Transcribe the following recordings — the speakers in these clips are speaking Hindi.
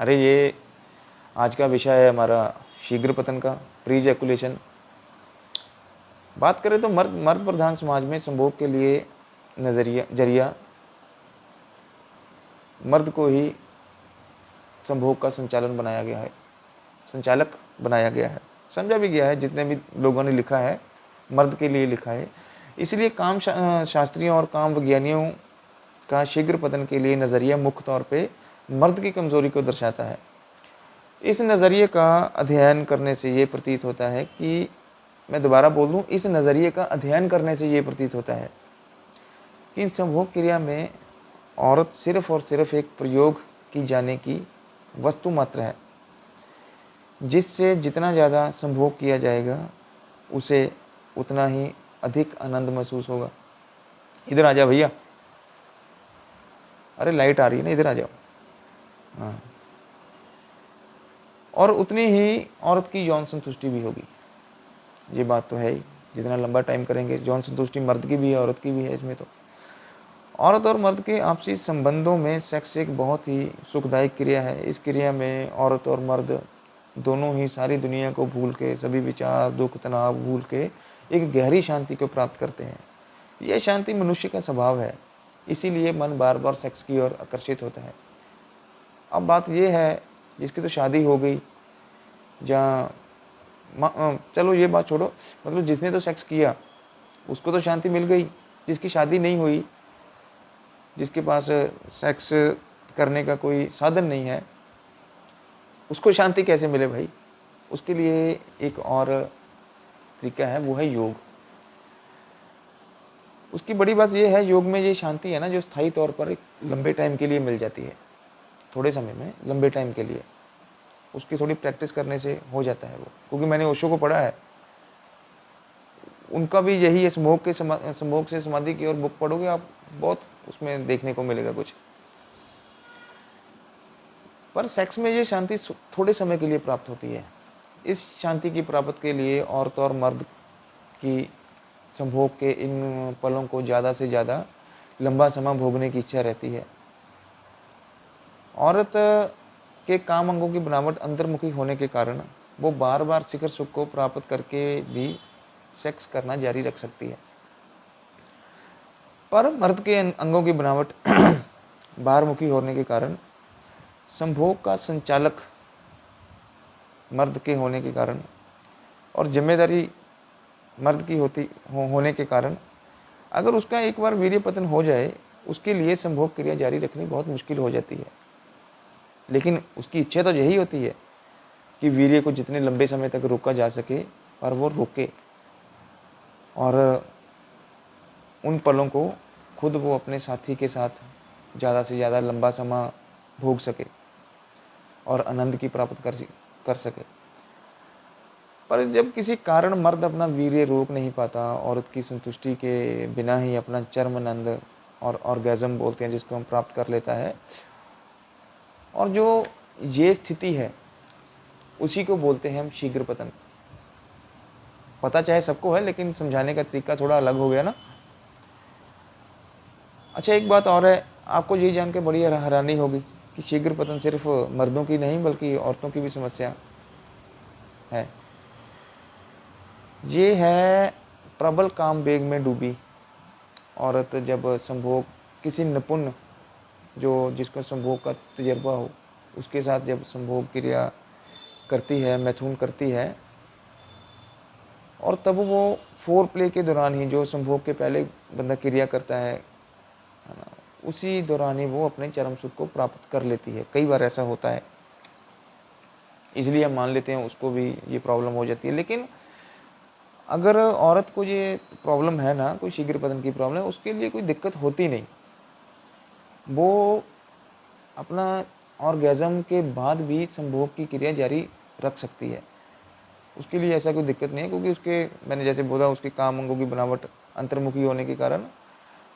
अरे ये आज का विषय है हमारा शीघ्र पतन का, प्री इजैकुलेशन। बात करें तो मर्द मर्द प्रधान समाज में संभोग के लिए जरिया मर्द को ही संभोग का संचालक बनाया गया है, समझा भी गया है। जितने भी लोगों ने लिखा है मर्द के लिए लिखा है। इसलिए शास्त्रियों और काम विज्ञानियों का शीघ्र पतन के लिए नज़रिया मुख्य तौर पे मर्द की कमज़ोरी को दर्शाता है। इस नज़रिए का अध्ययन करने से ये प्रतीत होता है कि, मैं दोबारा बोल दूं, इस नज़रिए का अध्ययन करने से ये प्रतीत होता है कि संभोग क्रिया में औरत सिर्फ और सिर्फ एक प्रयोग की जाने की वस्तु मात्र है, जिससे जितना ज़्यादा संभोग किया जाएगा उसे उतना ही अधिक आनंद महसूस होगा। इधर आ जाओ भैया, अरे लाइट आ रही है ना, इधर आ जाओ। हाँ, और उतनी ही औरत की यौन संतुष्टि भी होगी। ये बात तो है ही, जितना लंबा टाइम करेंगे। यौन संतुष्टि मर्द की भी है, औरत की भी है। इसमें तो औरत और मर्द के आपसी संबंधों में सेक्स एक बहुत ही सुखदायक क्रिया है। इस क्रिया में औरत और मर्द दोनों ही सारी दुनिया को भूल के, सभी विचार दुख तनाव भूल के एक गहरी शांति को प्राप्त करते हैं। यह शांति मनुष्य का स्वभाव है, इसीलिए मन बार बार सेक्स की ओर आकर्षित होता है। अब बात यह है, जिसकी तो शादी हो गई, जहाँ चलो ये बात छोड़ो, मतलब जिसने तो सेक्स किया उसको तो शांति मिल गई। जिसकी शादी नहीं हुई, जिसके पास सेक्स करने का कोई साधन नहीं है, उसको शांति कैसे मिले भाई? उसके लिए एक और तरीका है, वो है योग। उसकी बड़ी बात ये है, योग में ये शांति है ना, जो स्थायी तौर पर एक लंबे टाइम के लिए मिल जाती है, थोड़े समय में लंबे टाइम के लिए। उसकी थोड़ी प्रैक्टिस करने से हो जाता है वो, क्योंकि मैंने ओशो को पढ़ा है। उनका भी यही है, संभोग से समाधि की ओर बुक पढ़ोगे आप, बहुत उसमें देखने को मिलेगा कुछ। पर सेक्स में ये शांति थोड़े समय के लिए प्राप्त होती है। इस शांति की प्राप्त के लिए औरत और मर्द की संभोग के इन पलों को ज़्यादा से ज़्यादा लंबा समय भोगने की इच्छा रहती है। औरत के काम अंगों की बनावट अंतर्मुखी होने के कारण वो बार बार शिखर सुख को प्राप्त करके भी सेक्स करना जारी रख सकती है। पर मर्द के अंगों की बनावट बाहरमुखी होने के कारण संभोग का संचालक मर्द के होने के कारण और जिम्मेदारी मर्द की होने के कारण, अगर उसका एक बार वीर्य पतन हो जाए, उसके लिए संभोग क्रिया जारी रखनी बहुत मुश्किल हो जाती है। लेकिन उसकी इच्छा तो यही होती है कि वीर्य को जितने लंबे समय तक रोका जा सके और वो रोके, और उन पलों को खुद वो अपने साथी के साथ ज़्यादा से ज़्यादा लंबा समय भोग सके और आनंद की प्राप्त कर सके। पर जब किसी कारण मर्द अपना वीर्य रोक नहीं पाता, औरत की संतुष्टि के बिना ही अपना चरम आनंद और ऑर्गेज़म बोलते हैं जिसको हम प्राप्त कर लेता है, और जो ये स्थिति है उसी को बोलते हैं हम शीघ्र पतन। पता चाहे सबको है, लेकिन समझाने का तरीका थोड़ा अलग हो गया ना। अच्छा, एक बात और है, आपको ये जान के बड़ी हैरानी होगी कि शीघ्र पतन सिर्फ मर्दों की नहीं बल्कि औरतों की भी समस्या है। ये है प्रबल काम वेग में डूबी औरत। जब संभोग किसी निपुण, जो जिसको संभोग का तजर्बा हो, उसके साथ जब संभोग क्रिया करती है, मैथुन करती है, और तब वो फोर प्ले के दौरान ही, जो संभोग के पहले बंदा क्रिया करता है ना, उसी दौरान ही वो अपने चरम सुख को प्राप्त कर लेती है। कई बार ऐसा होता है, इसलिए हम मान लेते हैं उसको भी ये प्रॉब्लम हो जाती है। लेकिन अगर औरत को ये प्रॉब्लम है ना, कोई शीघ्र पतन की प्रॉब्लम है, उसके लिए कोई दिक्कत होती नहीं। वो अपना ऑर्गेज़म के बाद भी संभोग की क्रिया जारी रख सकती है, उसके लिए ऐसा कोई दिक्कत नहीं है। क्योंकि उसके, मैंने जैसे बोला, उसके काम अंगों की बनावट अंतर्मुखी होने के कारण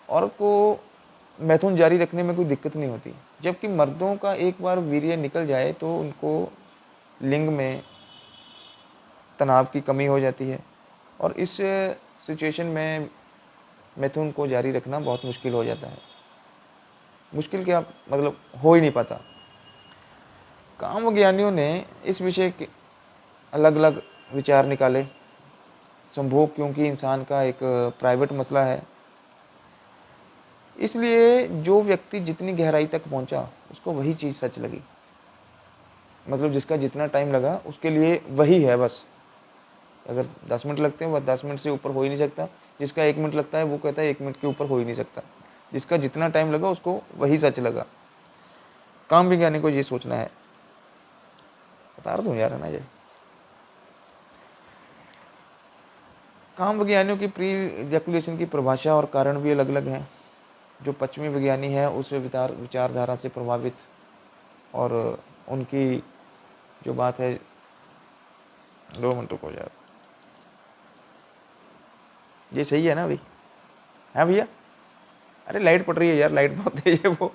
औरत को मैथुन जारी रखने में कोई दिक्कत नहीं होती। जबकि मर्दों का एक बार वीर्य निकल जाए तो उनको लिंग में तनाव की कमी हो जाती है, और इस सिचुएशन में मैथुन को जारी रखना बहुत मुश्किल हो जाता है। मुश्किल क्या, मतलब हो ही नहीं पाता। काम विज्ञानियों ने इस विषय के अलग अलग विचार निकाले। संभोग क्योंकि इंसान का एक प्राइवेट मसला है, इसलिए जो व्यक्ति जितनी गहराई तक पहुंचा उसको वही चीज़ सच लगी। मतलब जिसका जितना टाइम लगा उसके लिए वही है बस। अगर 10 मिनट लगते हैं वह 10 मिनट से ऊपर हो ही नहीं सकता। जिसका 1 मिनट लगता है वो कहता है 1 मिनट के ऊपर हो ही नहीं सकता। जिसका जितना टाइम लगा उसको वही सच लगा। काम विज्ञानी को ये सोचना है। बता दूं यार, है ना ये काम विज्ञानियों की प्री इजैकुलेशन की परिभाषा और कारण भी अलग अलग हैं। जो पश्चिमी विज्ञानी है उस विचारधारा से प्रभावित और उनकी जो बात है, 2 मिनट रुको यार, ये सही है ना अभी? है भैया? अरे लाइट पड़ रही है यार, लाइट बहुत तेज है वो।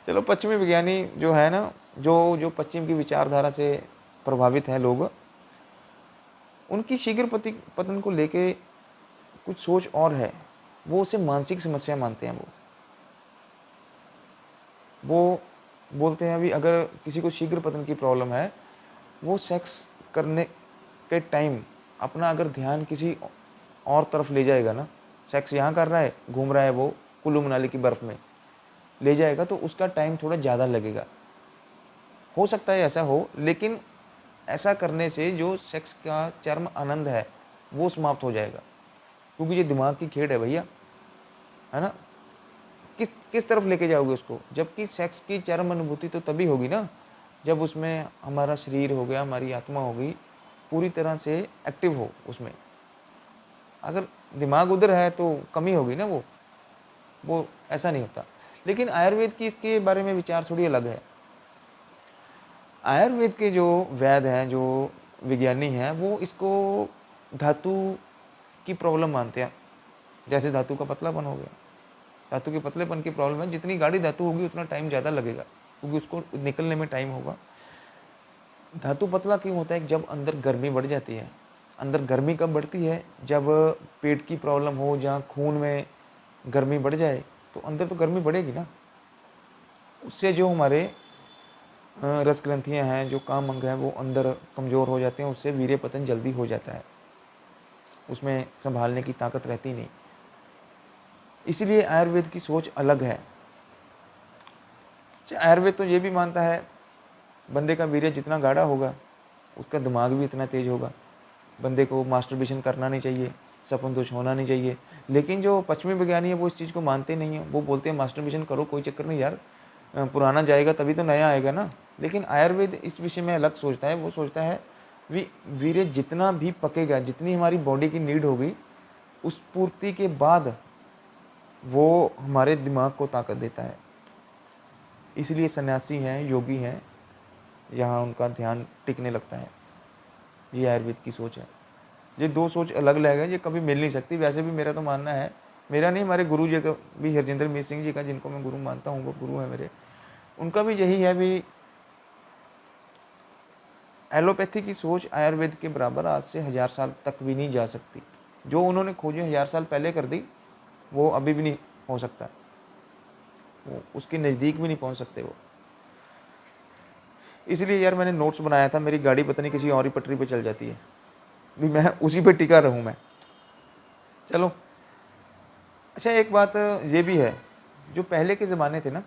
चलो, पश्चिमी विज्ञानी जो है ना, जो पश्चिम की विचारधारा से प्रभावित हैं लोग, उनकी शीघ्र पतन को लेके कुछ सोच और है। वो उसे मानसिक समस्या मानते हैं। वो बोलते हैं अभी अगर किसी को शीघ्र पतन की प्रॉब्लम है, वो सेक्स करने के टाइम अपना अगर ध्यान किसी और तरफ ले जाएगा ना, सेक्स यहाँ कर रहा है, घूम रहा है वो कुल्लू मनाली की बर्फ़ में ले जाएगा, तो उसका टाइम थोड़ा ज़्यादा लगेगा। हो सकता है ऐसा हो, लेकिन ऐसा करने से जो सेक्स का चरम आनंद है वो समाप्त हो जाएगा, क्योंकि ये दिमाग की खेड है भैया, है ना। किस किस तरफ लेके जाओगे उसको? जबकि सेक्स की चरम अनुभूति तो तभी होगी ना जब उसमें हमारा शरीर हो गया, हमारी आत्मा हो गई, पूरी तरह से एक्टिव हो उसमें। अगर दिमाग उधर है तो कमी होगी ना, वो ऐसा नहीं होता। लेकिन आयुर्वेद की इसके बारे में विचार थोड़ी अलग है। आयुर्वेद के जो वैद्य हैं, जो विज्ञानी हैं, वो इसको धातु की प्रॉब्लम मानते हैं। जैसे धातु का पतलापन हो गया, धातु के पतलेपन की प्रॉब्लम है। जितनी गाढ़ी धातु होगी उतना टाइम ज़्यादा लगेगा, क्योंकि उसको निकलने में टाइम होगा। धातु पतला क्यों होता है? जब अंदर गर्मी बढ़ जाती है। अंदर गर्मी कब बढ़ती है? जब पेट की प्रॉब्लम हो, जहाँ खून में गर्मी बढ़ जाए, तो अंदर तो गर्मी बढ़ेगी ना। उससे जो हमारे रस ग्रंथियाँ हैं, जो काम अंग हैं, वो अंदर कमज़ोर हो जाते हैं। उससे वीर्य पतन जल्दी हो जाता है, उसमें संभालने की ताकत रहती नहीं। इसलिए आयुर्वेद की सोच अलग है। आयुर्वेद तो ये भी मानता है बंदे का वीर्य जितना गाढ़ा होगा उसका दिमाग भी इतना तेज होगा। बंदे को मास्टरबेशन करना नहीं चाहिए, सपन दोष होना नहीं चाहिए। लेकिन जो पश्चिमी विज्ञानी है वो इस चीज़ को मानते नहीं हैं। वो बोलते हैं मास्टरबेशन करो, कोई चक्कर नहीं यार, पुराना जाएगा तभी तो नया आएगा ना। लेकिन आयुर्वेद इस विषय में अलग सोचता है। वो सोचता है वीर्य जितना भी पकेगा, जितनी हमारी बॉडी की नीड होगी, उस पूर्ति के बाद वो हमारे दिमाग को ताकत देता है। इसलिए सन्यासी हैं, योगी हैं, यहाँ उनका ध्यान टिकने लगता है। ये आयुर्वेद की सोच है। ये दो सोच अलग अलग है, ये कभी मिल नहीं सकती। वैसे भी मेरा तो मानना है, मेरा नहीं, हमारे गुरु जी का भी, हरजिंदर मीत सिंह जी का, जिनको मैं गुरु मानता हूँ, वो गुरु है मेरे, उनका भी यही है भी एलोपैथी की सोच आयुर्वेद के बराबर आज से 1000 साल तक भी नहीं जा सकती। जो उन्होंने खोजें 1000 साल पहले कर दी, वो अभी भी नहीं हो सकता, वो उसके नज़दीक भी नहीं पहुँच सकते वो। इसलिए यार मैंने नोट्स बनाया था, मेरी गाड़ी पता नहीं किसी और ही पटरी पे चल जाती है, भी मैं उसी पे टिका रहूँ मैं। चलो, अच्छा एक बात ये भी है, जो पहले के ज़माने थे ना,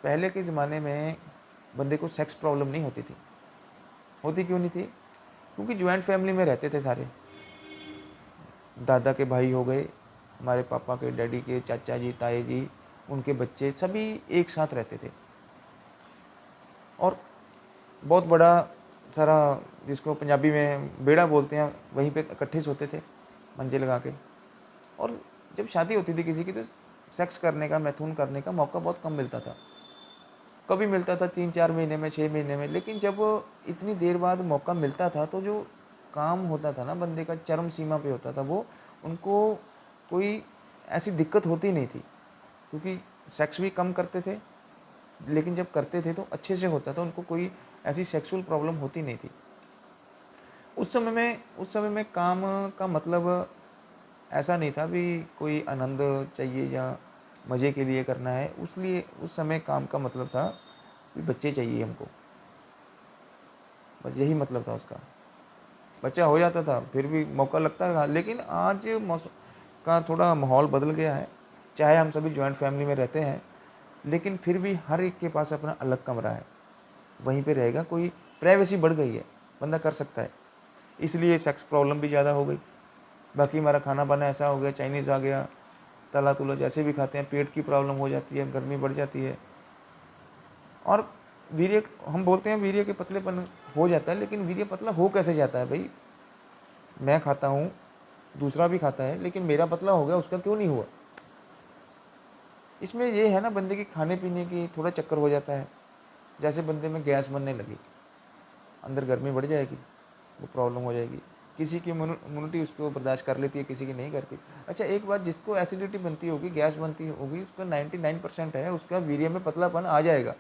पहले के ज़माने में बंदे को सेक्स प्रॉब्लम नहीं होती थी। होती क्यों नहीं थी? क्योंकि ज्वाइंट फैमिली में रहते थे सारे। दादा के भाई हो गए, हमारे पापा के, डैडी के, चाचा जी, ताए जी, उनके बच्चे, सभी एक साथ रहते थे। और बहुत बड़ा सारा, जिसको पंजाबी में बेड़ा बोलते हैं, वहीं पे इकट्ठे सोते थे मंजे लगा के। और जब शादी होती थी किसी की, तो सेक्स करने का, मैथुन करने का मौका बहुत कम मिलता था। कभी मिलता था 3-4 महीने में, 6 महीने में। लेकिन जब इतनी देर बाद मौका मिलता था, तो जो काम होता था ना बंदे का, चरम सीमा पे होता था वो। उनको कोई ऐसी दिक्कत होती नहीं थी, क्योंकि सेक्स भी कम करते थे, लेकिन जब करते थे तो अच्छे से होता था। उनको कोई ऐसी सेक्सुअल प्रॉब्लम होती नहीं थी। उस समय में काम का मतलब ऐसा नहीं था भी कोई आनंद चाहिए या मज़े के लिए करना है। उस समय काम का मतलब था कि बच्चे चाहिए हमको, बस यही मतलब था उसका। बच्चा हो जाता था फिर भी मौका लगता था, लेकिन आज मौसम का थोड़ा माहौल बदल गया है। चाहे हम सभी जॉइंट फैमिली में रहते हैं, लेकिन फिर भी हर एक के पास अपना अलग कमरा है, वहीं पे रहेगा। कोई प्राइवेसी बढ़ गई है, बंदा कर सकता है, इसलिए सेक्स प्रॉब्लम भी ज़्यादा हो गई। बाकी हमारा खाना बना ऐसा हो गया, चाइनीज़ आ गया, तला तुला जैसे भी खाते हैं, पेट की प्रॉब्लम हो जाती है, गर्मी बढ़ जाती है। और वीर्य, हम बोलते हैं वीर्य के पतलेपन हो जाता है, लेकिन वीर्य पतला हो कैसे जाता है भाई? मैं खाता हूँ, दूसरा भी खाता है, लेकिन मेरा पतला हो गया, उसका क्यों नहीं हुआ? इसमें ये है ना, बंदे की खाने पीने की थोड़ा चक्कर हो जाता है। जैसे बंदे में गैस बनने लगी, अंदर गर्मी बढ़ जाएगी, वो प्रॉब्लम हो जाएगी। किसी की इम्यूनिटी उसको बर्दाश्त कर लेती है, किसी की नहीं करती। अच्छा, एक बात, जिसको एसिडिटी बनती होगी, गैस बनती होगी, उसका 99% है उसका वीर्य में पतलापन आ जाएगा।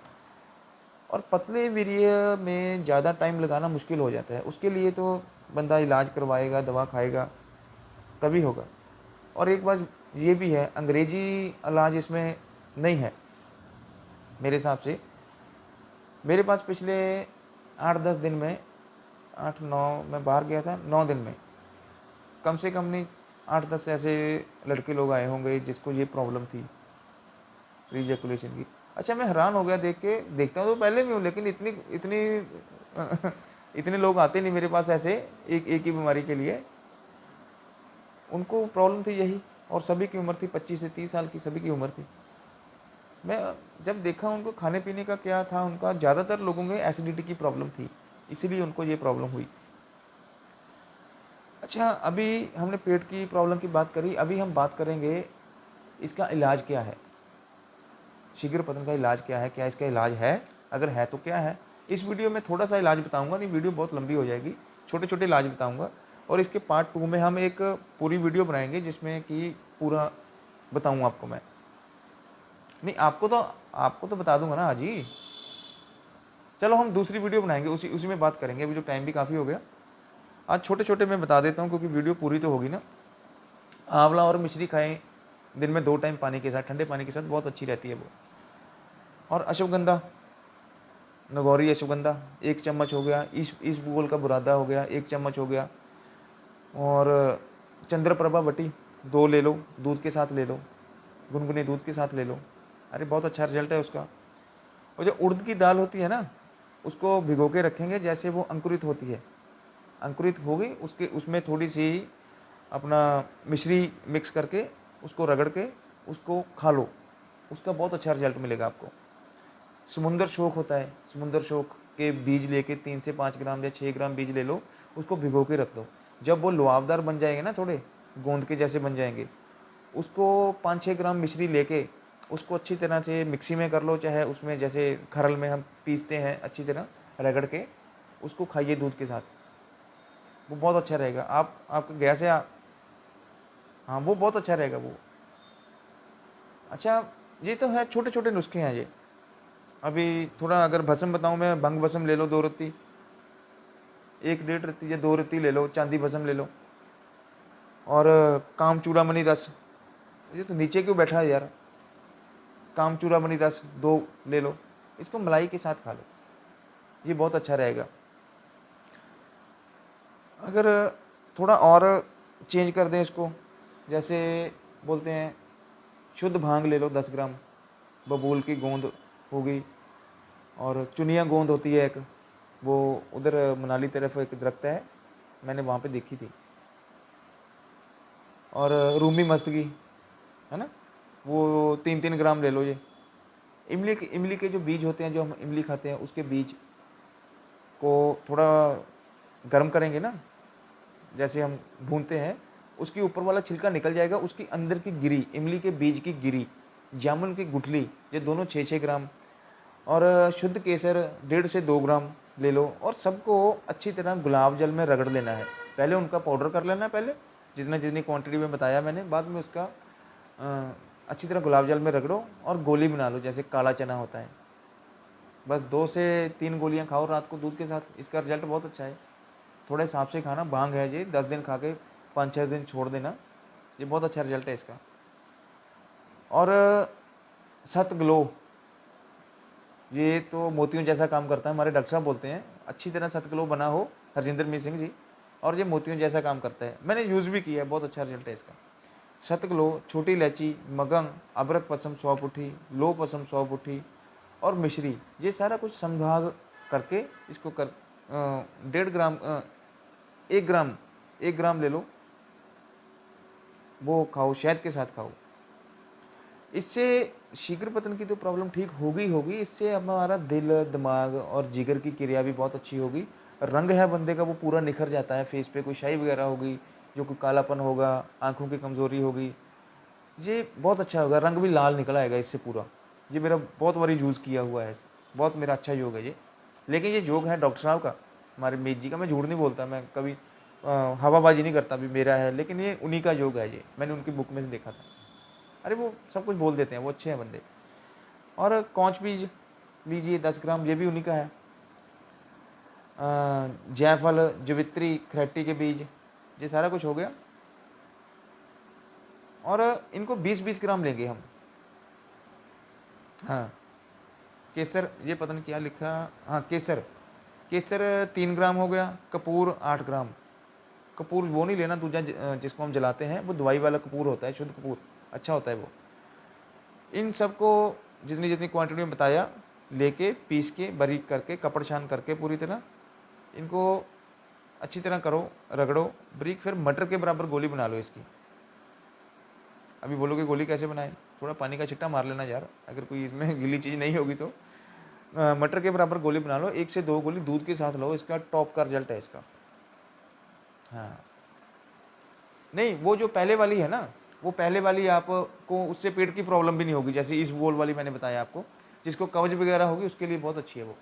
और पतले वीर्य में ज़्यादा टाइम लगाना मुश्किल हो जाता है, उसके लिए तो बंदा इलाज करवाएगा, दवा खाएगा, तभी होगा। और एक बात ये भी है, अंग्रेजी इलाज इसमें नहीं है मेरे हिसाब से। मेरे पास पिछले 8-10 दिन में, 8-9, मैं बाहर गया था, 9 दिन में कम से कम नहीं 8-10 ऐसे लड़के लोग आए होंगे जिसको ये प्रॉब्लम थी रिजेकुलेशन की। अच्छा, मैं हैरान हो गया देख के, देखता हूँ तो पहले भी हूँ, लेकिन इतनी इतनी इतने लोग आते नहीं मेरे पास ऐसे एक एक ही बीमारी के लिए। उनको प्रॉब्लम थी यही, और सभी की उम्र थी 25 से 30 साल की, सभी की उम्र थी। मैं जब देखा उनको खाने पीने का क्या था, उनका ज़्यादातर लोगों में एसिडिटी की प्रॉब्लम थी, इसीलिए उनको ये प्रॉब्लम हुई। अच्छा, अभी हमने पेट की प्रॉब्लम की बात करी, अभी हम बात करेंगे इसका इलाज क्या है। शीघ्र पतन का इलाज क्या है, क्या इसका इलाज है, अगर है तो क्या है। इस वीडियो में थोड़ा सा इलाज बताऊंगा, नहीं वीडियो बहुत लंबी हो जाएगी, छोटे छोटे इलाज बताऊंगा। और इसके पार्ट 2 में हम एक पूरी वीडियो बनाएंगे जिसमें कि पूरा बताऊंगा आपको मैं। नहीं, आपको तो बता दूंगा ना आज ही। चलो हम दूसरी वीडियो बनाएंगे, उसी उसी में बात करेंगे, अभी जो टाइम भी काफ़ी हो गया। आज छोटे छोटे मैं बता देता हूँ, क्योंकि वीडियो पूरी तो होगी ना। आंवला और मिश्री खाएं दिन में 2 टाइम पानी के साथ, ठंडे पानी के साथ, बहुत अच्छी रहती है वो। और अश्वगंधा, नगौरी अश्वगंधा 1 चम्मच हो गया, इसबगोल का बुरादा हो गया 1 चम्मच हो गया। और चंद्रप्रभा बटी 2 ले लो, दूध के साथ ले लो, गुनगुने दूध के साथ ले लो, अरे बहुत अच्छा रिजल्ट है उसका। और जो उड़द की दाल होती है ना, उसको भिगो के रखेंगे, जैसे वो अंकुरित होती है, अंकुरित हो गई, उसके उसमें थोड़ी सी अपना मिश्री मिक्स करके उसको रगड़ के उसको खा लो, उसका बहुत अच्छा रिजल्ट मिलेगा आपको। समुंदर शोक होता है, समुंदर शोक के बीज लेके 3 से 5 ग्राम या 6 ग्राम बीज ले लो, उसको भिगो के रख दो। जब वो लुआवदार बन जाएंगे ना, थोड़े गोंद के जैसे बन जाएंगे, उसको 5-6 ग्राम मिश्री लेके उसको अच्छी तरह से मिक्सी में कर लो, चाहे उसमें जैसे खरल में हम पीसते हैं, अच्छी तरह रगड़ के उसको खाइए दूध के साथ, वो बहुत अच्छा रहेगा। आपका गैस है, हाँ वो बहुत अच्छा रहेगा वो। अच्छा, ये तो है, छोटे छोटे नुस्खे हैं ये। अभी थोड़ा अगर भस्म बताऊँ मैं, भंग भस्म ले लो 2 रत्ती, 1-1.5 रत्ती या 2 रत्ती ले लो, चांदी भस्म ले लो। और काम चूड़ामणि रस, ये तो नीचे क्यों बैठा है यार, काम चूड़ामणि रस 2 ले लो, इसको मलाई के साथ खा लो, ये बहुत अच्छा रहेगा। अगर थोड़ा और चेंज कर दें इसको, जैसे बोलते हैं शुद्ध भांग ले लो 10 ग्राम, बबूल की गोंद हो गई, और चुनिया गोंद होती है एक, वो उधर मनाली तरफ एक दरख्त है, मैंने वहाँ पे देखी थी। और रूमी मस्तगी है ना, वो 3-3 ग्राम ले लो। ये इमली के जो बीज होते हैं, जो हम इमली खाते हैं, उसके बीज को थोड़ा गर्म करेंगे ना, जैसे हम भूनते हैं, उसके ऊपर वाला छिलका निकल जाएगा, उसकी अंदर की गिरी, इमली के बीज की गिरी, जामुन की गुठली, ये दोनों 6-6 ग्राम, और शुद्ध केसर 1.5 से 2 ग्राम ले लो, और सबको अच्छी तरह गुलाब जल में रगड़ लेना है। पहले उनका पाउडर कर लेना है, पहले जितना जितनी क्वांटिटी में बताया मैंने, बाद में उसका अच्छी तरह गुलाब जल में रगड़ो और गोली बना लो, जैसे काला चना होता है। बस 2 से 3 गोलियां खाओ रात को दूध के साथ, इसका रिजल्ट बहुत अच्छा है। थोड़े हिसाब से खाना, भांग है ये, 10 दिन खा के 5-6 दिन छोड़ देना, ये बहुत अच्छा रिजल्ट है इसका। और सत ग्लो, ये तो मोतियों जैसा काम करता है, हमारे डॉक्टर साहब बोलते हैं, अच्छी तरह सतगलो बना हो, हरजिंदर मीत सिंह जी, और ये मोतियों जैसा काम करता है। मैंने यूज़ भी किया है, बहुत अच्छा रिजल्ट है इसका। सतगलो, छोटी इलायची, मगंग, अदरक पसम सौंफ उठी, लो पसम सौंफ उठी और मिश्री, ये सारा कुछ समभाग करके इसको 1.5 ग्राम 1 ग्राम ले लो, वो खाओ, शहद के साथ खाओ। इससे शीघ्र पतन की तो प्रॉब्लम ठीक होगी होगी, इससे हमारा दिल, दिमाग और जिगर की क्रिया भी बहुत अच्छी होगी। रंग है बंदे का वो पूरा निखर जाता है, फेस पे कोई शाई वगैरह होगी, जो कोई कालापन होगा, आंखों की कमज़ोरी होगी, ये बहुत अच्छा होगा। रंग भी लाल निकल आएगा इससे पूरा। ये मेरा बहुत बारी यूज़ किया हुआ है, बहुत मेरा अच्छा योग है ये। लेकिन ये योग है डॉक्टर साहब का, हमारे मीत जी का। मैं झूठ नहीं बोलता, मैं कभी हवाबाजी नहीं करता भी मेरा है, लेकिन ये उन्हीं का योग है, ये मैंने उनकी बुक में से देखा था। अरे वो सब कुछ बोल देते हैं, वो अच्छे हैं बंदे। और कौच बीज लीजिए 10 ग्राम, ये भी उन्हीं का है। जायफल, जवित्री, खरेटी के बीज, ये सारा कुछ हो गया। और इनको 20-20 ग्राम लेंगे हम। हाँ, केसर, ये पता नहीं क्या लिखा, हाँ केसर, केसर 3 ग्राम हो गया। कपूर 8 ग्राम। कपूर वो नहीं लेना दूजा जिसको हम जलाते हैं, वो दवाई वाला कपूर होता है, शुद्ध कपूर, अच्छा होता है वो। इन सबको जितनी जितनी क्वांटिटी में बताया, लेके पीस के बारीक करके कपड़ छान करके पूरी तरह इनको अच्छी तरह करो, रगड़ो बारीक, फिर मटर के बराबर गोली बना लो इसकी। अभी बोलोगे गोली कैसे बनाए, थोड़ा पानी का छिट्टा मार लेना यार, अगर कोई इसमें गीली चीज़ नहीं होगी तो। मटर के बराबर गोली बना लो, 1 से 2 गोली दूध के साथ लो, इसका टॉप का रिजल्ट है इसका। हाँ, नहीं वो जो पहले वाली है ना, वो पहले वाली आपको उससे पेट की प्रॉब्लम भी नहीं होगी, जैसे इस बोल वाली मैंने बताया आपको, जिसको कब्ज वगैरह होगी उसके लिए बहुत अच्छी है वो।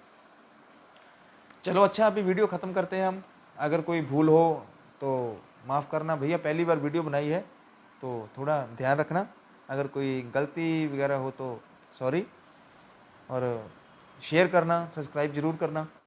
चलो अच्छा, अभी वीडियो ख़त्म करते हैं हम। अगर कोई भूल हो तो माफ़ करना भैया, पहली बार वीडियो बनाई है तो थोड़ा ध्यान रखना, अगर कोई गलती वगैरह हो तो सॉरी। और शेयर करना, सब्सक्राइब ज़रूर करना।